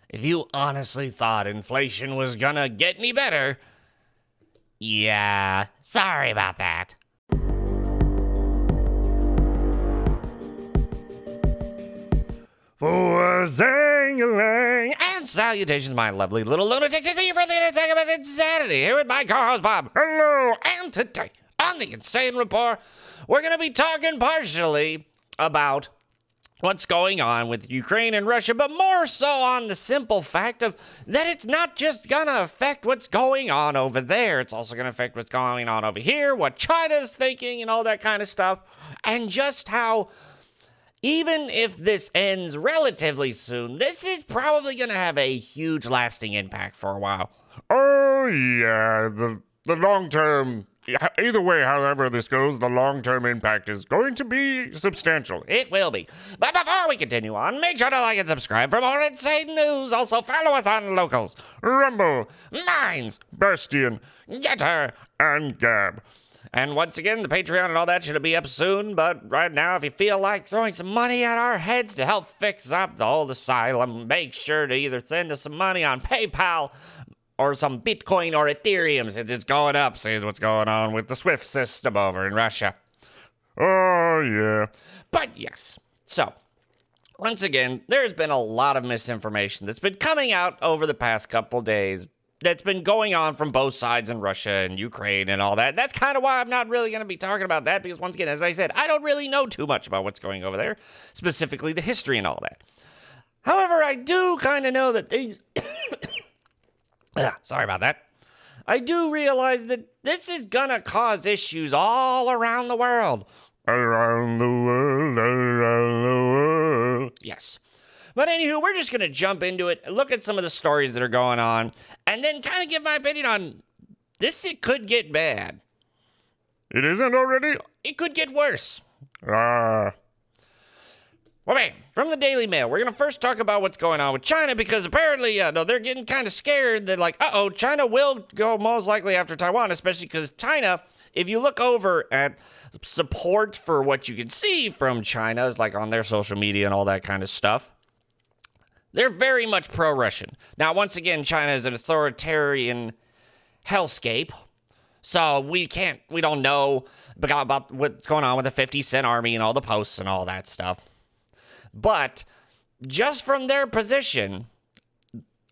If you honestly thought inflation was gonna get any better, yeah, sorry about that. For Zangalang. And salutations, my lovely little lunatics. It's me, your friendly attack about insanity, here with my co-host, Bob. Hello. And today, on the Insane Report, we're going to be talking partially about what's going on with Ukraine and Russia, but more so on the simple fact of that it's not just going to affect what's going on over there. It's also going to affect what's going on over here, what China's thinking, and all that kind of stuff, and just how even if this ends relatively soon, this is probably going to have a huge lasting impact for a while. Oh, yeah. The long term. Either way, however this goes, the long-term impact is going to be substantial. It will be. But before we continue on, make sure to like and subscribe for more insane news. Also, follow us on Locals, Rumble, Minds, Bastion, Getter. and Gab. And once again, the Patreon and all that should be up soon. But right now, if you feel like throwing some money at our heads to help fix up the old asylum, make sure to either send us some money on PayPal or some Bitcoin or Ethereum, since it's going up, since what's going on with the SWIFT system over in Russia. Oh, yeah. But yes, so once again, there's been a lot of misinformation that's been coming out over the past couple days that's been going on from both sides in Russia and Ukraine and all that. That's kind of why I'm not really going to be talking about that, because once again, as I said, I don't really know too much about what's going over there, specifically the history and all that. However, I do kind of know that these... Sorry about that. I do realize that this is gonna cause issues all around the world. Around the world, around the world. Yes. But anywho, we're just gonna jump into it, look at some of the stories that are going on, and then kind of give my opinion on this. It could get bad. It isn't already? It could get worse. Okay, from the Daily Mail, we're going to first talk about what's going on with China, because apparently, they're getting kind of scared that, like, China will go most likely after Taiwan, especially because China, if you look over at support for what you can see from China, like on their social media and all that kind of stuff, they're very much pro-Russian. Now, once again, China is an authoritarian hellscape, so we don't know about what's going on with the 50-cent army and all the posts and all that stuff. But just from their position,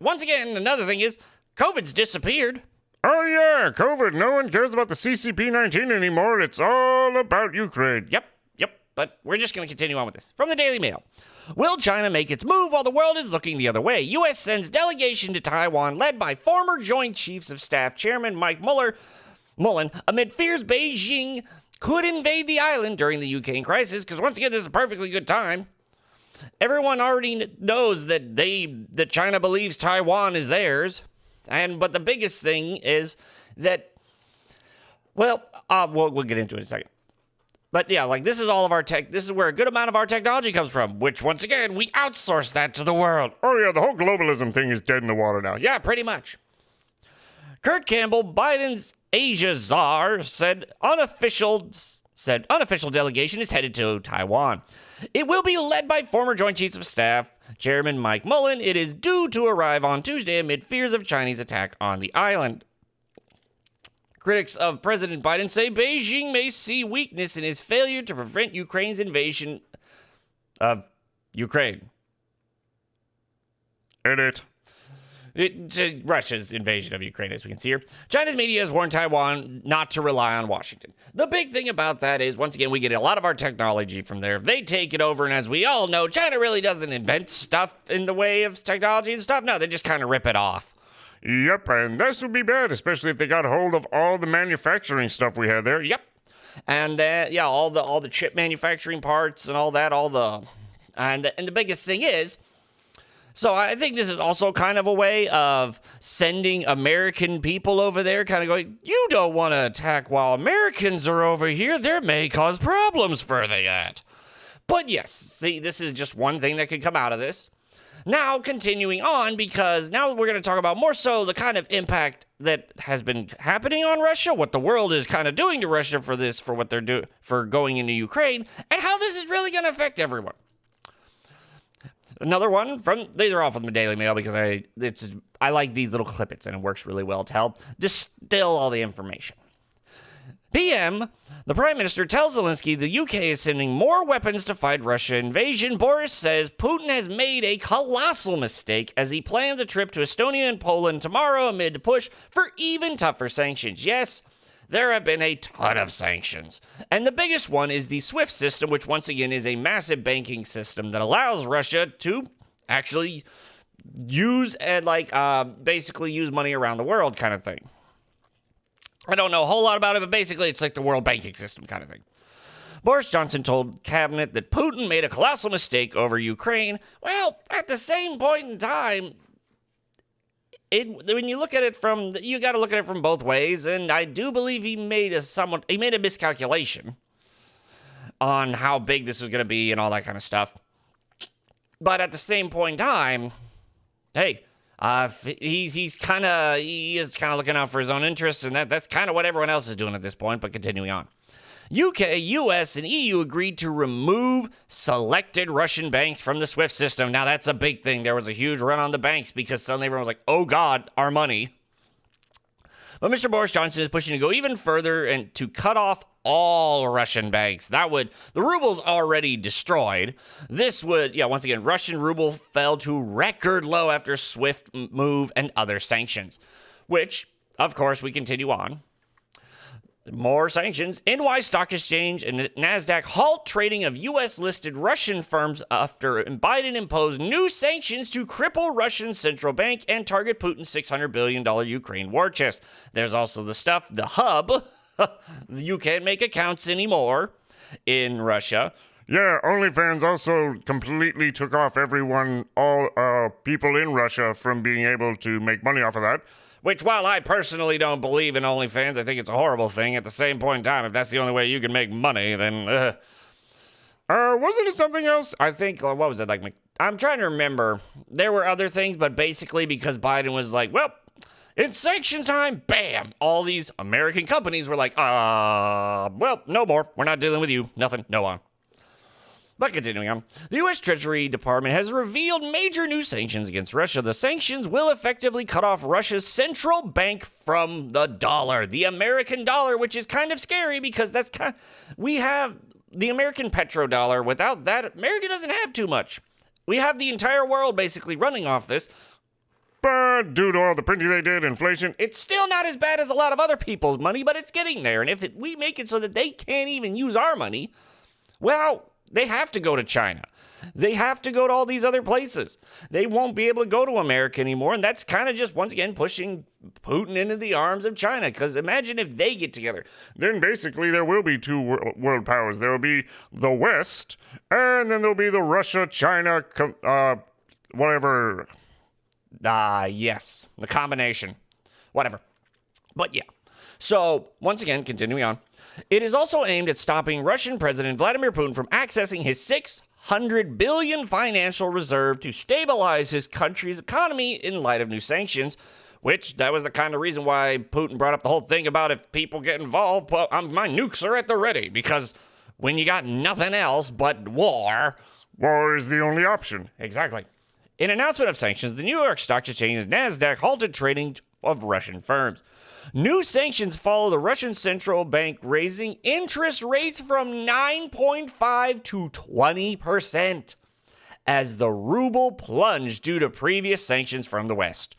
once again, another thing is COVID's disappeared. Oh, yeah, COVID. No one cares about the CCP-19 anymore. It's all about Ukraine. Yep. But we're just going to continue on with this. From the Daily Mail. Will China make its move while the world is looking the other way? U.S. sends delegation to Taiwan led by former Joint Chiefs of Staff Chairman Mike Mullen amid fears Beijing could invade the island during the Ukraine crisis, because once again, this is a perfectly good time. Everyone already knows that China believes Taiwan is theirs, but the biggest thing is that, we'll get into it in a second. But yeah, like, this is all of our tech. This is where a good amount of our technology comes from, which once again we outsource that to the world. Oh yeah, the whole globalism thing is dead in the water now. Yeah, pretty much. Kurt Campbell, Biden's Asia czar, said unofficial delegation is headed to Taiwan. It will be led by former Joint Chiefs of Staff Chairman Mike Mullen. It is due to arrive on Tuesday amid fears of Chinese attack on the island. Critics of President Biden say Beijing may see weakness in his failure to prevent Ukraine's invasion of Ukraine. Edit. Russia's invasion of Ukraine, as we can see here. China's media has warned Taiwan not to rely on Washington. The big thing about that is, once again, we get a lot of our technology from there. If they take it over, and as we all know, China really doesn't invent stuff in the way of technology and stuff. No, they just kind of rip it off. Yep, and this would be bad, especially if they got hold of all the manufacturing stuff we had there. Yep. And all the chip manufacturing parts and all that, and the biggest thing is, so I think this is also kind of a way of sending American people over there, kind of going, you don't want to attack while Americans are over here. There may cause problems for that. But yes, see, this is just one thing that could come out of this. Now, continuing on, because now we're going to talk about more so the kind of impact that has been happening on Russia, what the world is kind of doing to Russia for what they're doing, for going into Ukraine, and how this is really going to affect everyone. Another one from, these are all from the Daily Mail because I like these little clippets and it works really well to help distill all the information. PM, the Prime Minister tells Zelensky the UK is sending more weapons to fight Russia invasion. Boris says Putin has made a colossal mistake as he plans a trip to Estonia and Poland tomorrow amid a push for even tougher sanctions. Yes, there have been a ton of sanctions. And the biggest one is the SWIFT system, which once again is a massive banking system that allows Russia to actually use and basically use money around the world kind of thing. I don't know a whole lot about it, but basically it's like the world banking system kind of thing. Boris Johnson told cabinet that Putin made a colossal mistake over Ukraine. Well, at the same point in time, when you look at it you got to look at it from both ways, and I do believe he made a miscalculation on how big this was going to be and all that kind of stuff. But at the same point in time, hey, he is kind of looking out for his own interests, and that's kind of what everyone else is doing at this point. But continuing on, UK, US, and EU agreed to remove selected Russian banks from the SWIFT system. Now that's a big thing. There was a huge run on the banks because suddenly everyone was like, "Oh God, our money." But Mr. Boris Johnson is pushing to go even further and to cut off all Russian banks. The ruble's already destroyed. This would, once again, Russian ruble fell to record low after SWIFT move and other sanctions, which, of course, we continue on. More sanctions. NY Stock Exchange and NASDAQ halt trading of U.S.-listed Russian firms after Biden imposed new sanctions to cripple Russian central bank and target Putin's $600 billion Ukraine war chest. There's also the hub. You can't make accounts anymore in Russia. Yeah, OnlyFans also completely took off all people in Russia from being able to make money off of that. Which, while I personally don't believe in OnlyFans, I think it's a horrible thing. At the same point in time, if that's the only way you can make money, then, wasn't it something else? I think, what was it, I'm trying to remember. There were other things, but basically because Biden was like, well, it's sanction time, bam! All these American companies were like, well, no more. We're not dealing with you. Nothing. No on. But continuing on, the U.S. Treasury Department has revealed major new sanctions against Russia. The sanctions will effectively cut off Russia's central bank from the dollar, the American dollar, which is kind of scary because we have the American petrodollar. Without that, America doesn't have too much. We have the entire world basically running off this. But due to all the printing they did, inflation, it's still not as bad as a lot of other people's money, but it's getting there. And if we make it so that they can't even use our money, well, they have to go to China. They have to go to all these other places. They won't be able to go to America anymore. And that's kind of just, once again, pushing Putin into the arms of China. Because imagine if they get together. Then basically there will be two world powers. There will be the West, and then there'll be the Russia, China, whatever. Yes. The combination. Whatever. But yeah. So, once again, continuing on. It is also aimed at stopping Russian President Vladimir Putin from accessing his $600 billion financial reserve to stabilize his country's economy in light of new sanctions, which that was the kind of reason why Putin brought up the whole thing about if people get involved, well, my nukes are at the ready, because when you got nothing else but war is the only option. Exactly. In announcement of sanctions, the New York Stock Exchange and NASDAQ halted trading of Russian firms. New sanctions follow the Russian central bank raising interest rates from 9.5 to 20% as the ruble plunged due to previous sanctions from the West.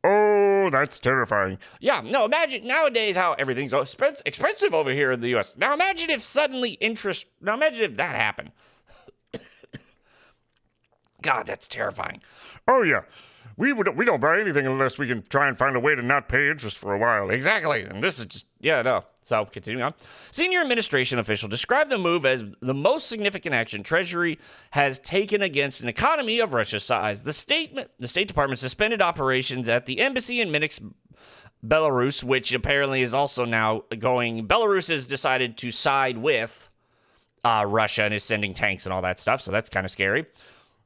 Oh, that's terrifying. Yeah, no, imagine nowadays how everything's so expensive over here in the U.S. Now imagine if imagine if that happened. God, that's terrifying. Oh, yeah. We don't buy anything unless we can try and find a way to not pay interest for a while. Exactly. And this is just, no. So, continuing on. Senior administration official described the move as the most significant action Treasury has taken against an economy of Russia's size. The State Department suspended operations at the embassy in Minsk, Belarus, which apparently is also now going. Belarus has decided to side with Russia and is sending tanks and all that stuff, so that's kind of scary.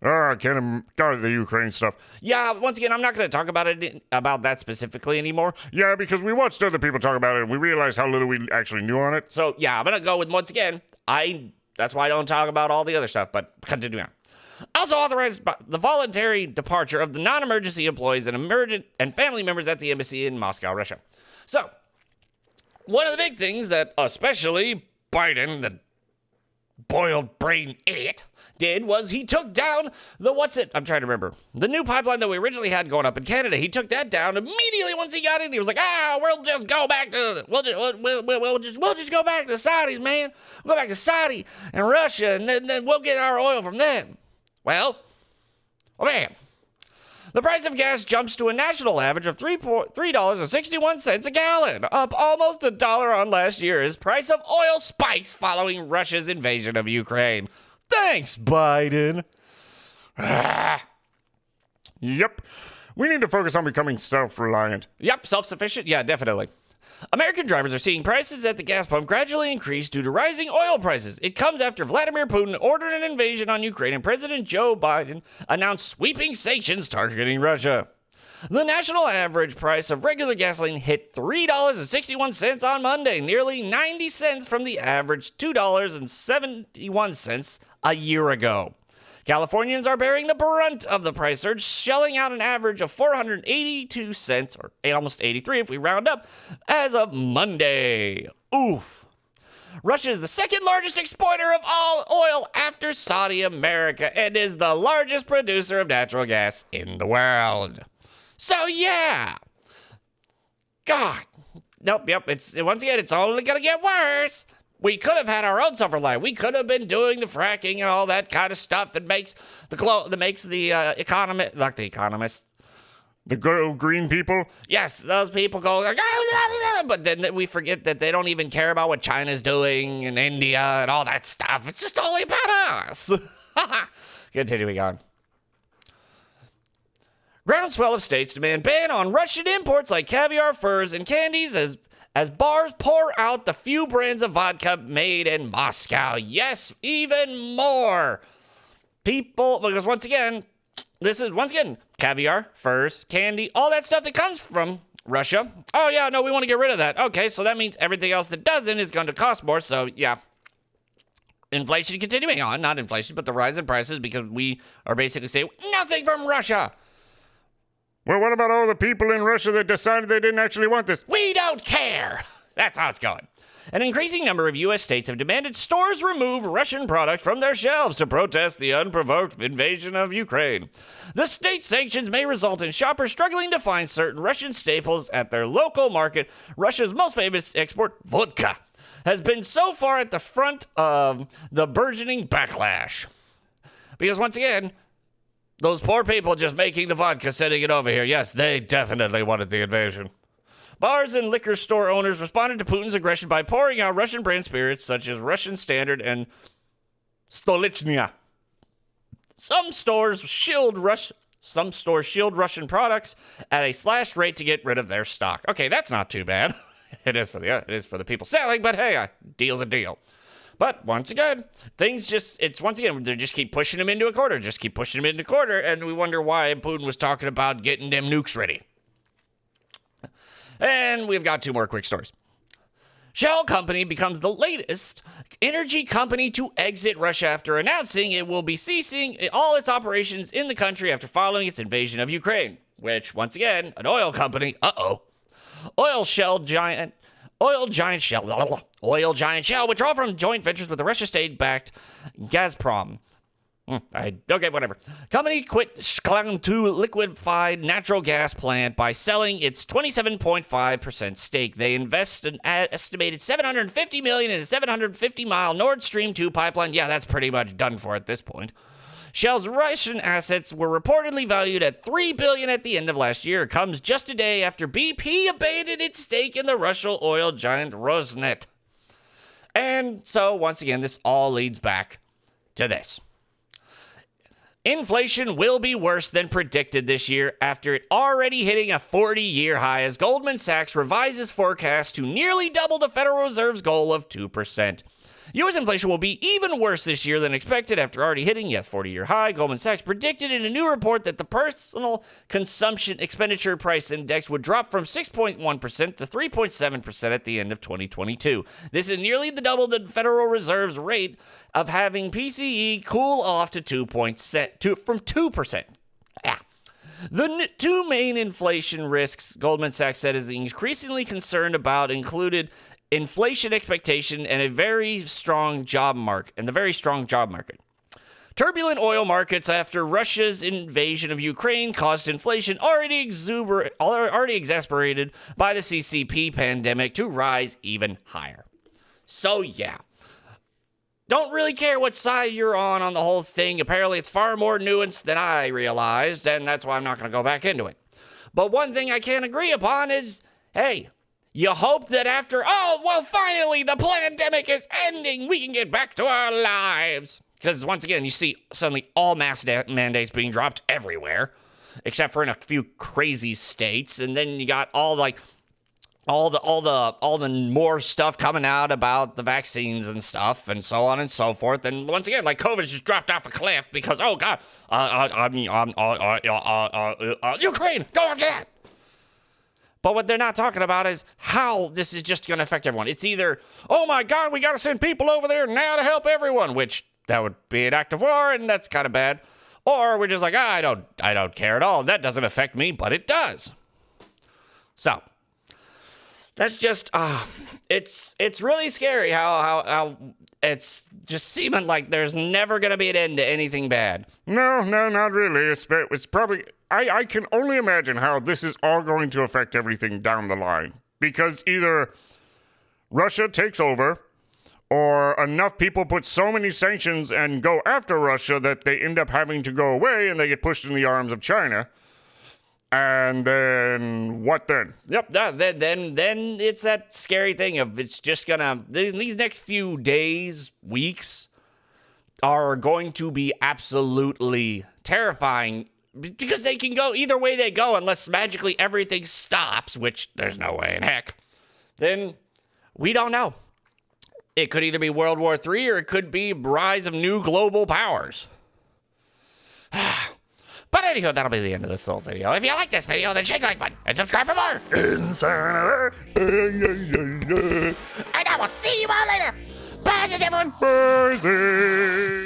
I can't got the Ukraine stuff. Yeah, once again, I'm not going to talk about that specifically anymore. Yeah, because we watched other people talk about it and we realized how little we actually knew on it. So, yeah, I'm going to go with, once again, that's why I don't talk about all the other stuff, but continue on. Also authorized the voluntary departure of the non-emergency employees and emergent and family members at the embassy in Moscow, Russia. So, one of the big things that especially Biden, the boiled brain idiot, did was he took down the new pipeline that we originally had going up in Canada. He took that down immediately once he got in. He was like, we'll just go back to we'll just go back to the Saudis, man. We'll go back to Saudi and Russia, and then we'll get our oil from them. Well, man, the price of gas jumps to a national average of $3.61 a gallon, up almost $1 on last year as price of oil spikes following Russia's invasion of Ukraine. Thanks, Biden. Yep. We need to focus on becoming self-reliant. Yep, self-sufficient? Yeah, definitely. American drivers are seeing prices at the gas pump gradually increase due to rising oil prices. It comes after Vladimir Putin ordered an invasion on Ukraine and President Joe Biden announced sweeping sanctions targeting Russia. The national average price of regular gasoline hit $3.61 on Monday, nearly 90 cents from the average $2.71 a year ago. Californians are bearing the brunt of the price surge, shelling out an average of 482 cents, or almost 83 if we round up, as of Monday. Oof. Russia is the second largest exporter of all oil after Saudi America and is the largest producer of natural gas in the world. So yeah. God. Nope, yep, it's only gonna get worse. We could have had our own self-reliance. We could have been doing the fracking and all that kind of stuff that makes the economy, like the economists. The green people? Yes, those people go, but then we forget that they don't even care about what China's doing and India and all that stuff. It's just only about us. Continuing on. Groundswell of states demand ban on Russian imports like caviar, furs, and candies as bars pour out the few brands of vodka made in Moscow. Yes, even more. People, because once again, caviar, furs, candy, all that stuff that comes from Russia. Oh yeah, no, we want to get rid of that. Okay, so that means everything else that doesn't is going to cost more, so yeah. Inflation continuing on, not inflation, but the rise in prices because we are basically saying nothing from Russia. Well, what about all the people in Russia that decided they didn't actually want this? We don't care. That's how it's going. An increasing number of U.S. states have demanded stores remove Russian products from their shelves to protest the unprovoked invasion of Ukraine. The state sanctions may result in shoppers struggling to find certain Russian staples at their local market. Russia's most famous export, vodka, has been so far at the front of the burgeoning backlash. Because once again, those poor people just making the vodka, sending it over here. Yes, they definitely wanted the invasion. Bars and liquor store owners responded to Putin's aggression by pouring out Russian brand spirits such as Russian Standard and Stolichnya. Some stores shilled Russian products at a slashed rate to get rid of their stock. Okay, that's not too bad. It is for the people selling, but hey, a deal's a deal. But once again, they just keep pushing them into a corner, and we wonder why Putin was talking about getting them nukes ready. And we've got two more quick stories. Shell Company becomes the latest energy company to exit Russia after announcing it will be ceasing all its operations in the country after following its invasion of Ukraine, which, once again, an oil company, Oil giant Shell withdraw from joint ventures with the Russia-state-backed Gazprom. Okay, whatever. Company quit Sklantu liquefied natural gas plant by selling its 27.5% stake. They invest an estimated $750 million in a 750-mile Nord Stream 2 pipeline. Yeah, that's pretty much done for at this point. Shell's Russian assets were reportedly valued at $3 billion at the end of last year. It comes just a day after BP abandoned its stake in the Russian oil giant Rosneft. And so, once again, this all leads back to this. Inflation will be worse than predicted this year after it already hitting a 40-year high as Goldman Sachs revises forecast to nearly double the Federal Reserve's goal of 2%. U.S. inflation will be even worse this year than expected after already hitting, 40-year high. Goldman Sachs predicted in a new report that the personal consumption expenditure price index would drop from 6.1% to 3.7% at the end of 2022. This is nearly the double the Federal Reserve's rate of having PCE cool off to 2%. Yeah. The two main inflation risks Goldman Sachs said is increasingly concerned about included inflation expectation and a very strong job market. Turbulent oil markets after Russia's invasion of Ukraine caused inflation already exasperated by the CCP pandemic to rise even higher. So yeah. Don't really care what side you're on the whole thing. Apparently, it's far more nuanced than I realized, and that's why I'm not going to go back into it. But one thing I can agree upon is, hey, you hope that after, finally, the pandemic is ending, we can get back to our lives. Because once again, you see suddenly all mask mandates being dropped everywhere, except for in a few crazy states, and then you got all the more stuff coming out about the vaccines and stuff and so on and so forth. And once again, like COVID just dropped off a cliff because, oh God, Ukraine, go after that. But what they're not talking about is how this is just going to affect everyone. It's either, oh my God, we got to send people over there now to help everyone, which that would be an act of war and that's kind of bad. Or we're just like, I don't care at all. That doesn't affect me, but it does. So that's just, it's really scary how it's just seeming like there's never going to be an end to anything bad. No, not really. It's probably, I can only imagine how this is all going to affect everything down the line. Because either Russia takes over, or enough people put so many sanctions and go after Russia that they end up having to go away and they get pushed in the arms of China. And then, what then? Yep, then it's that scary thing of it's just gonna, these next few days, weeks, are going to be absolutely terrifying because they can go either way they go unless magically everything stops, which there's no way in heck. Then we don't know. It could either be World War III or it could be rise of new global powers. But anywho, that'll be the end of this little video. If you like this video, then shake the like button and subscribe for more. And I will see you all later. Bye, everyone. Bye.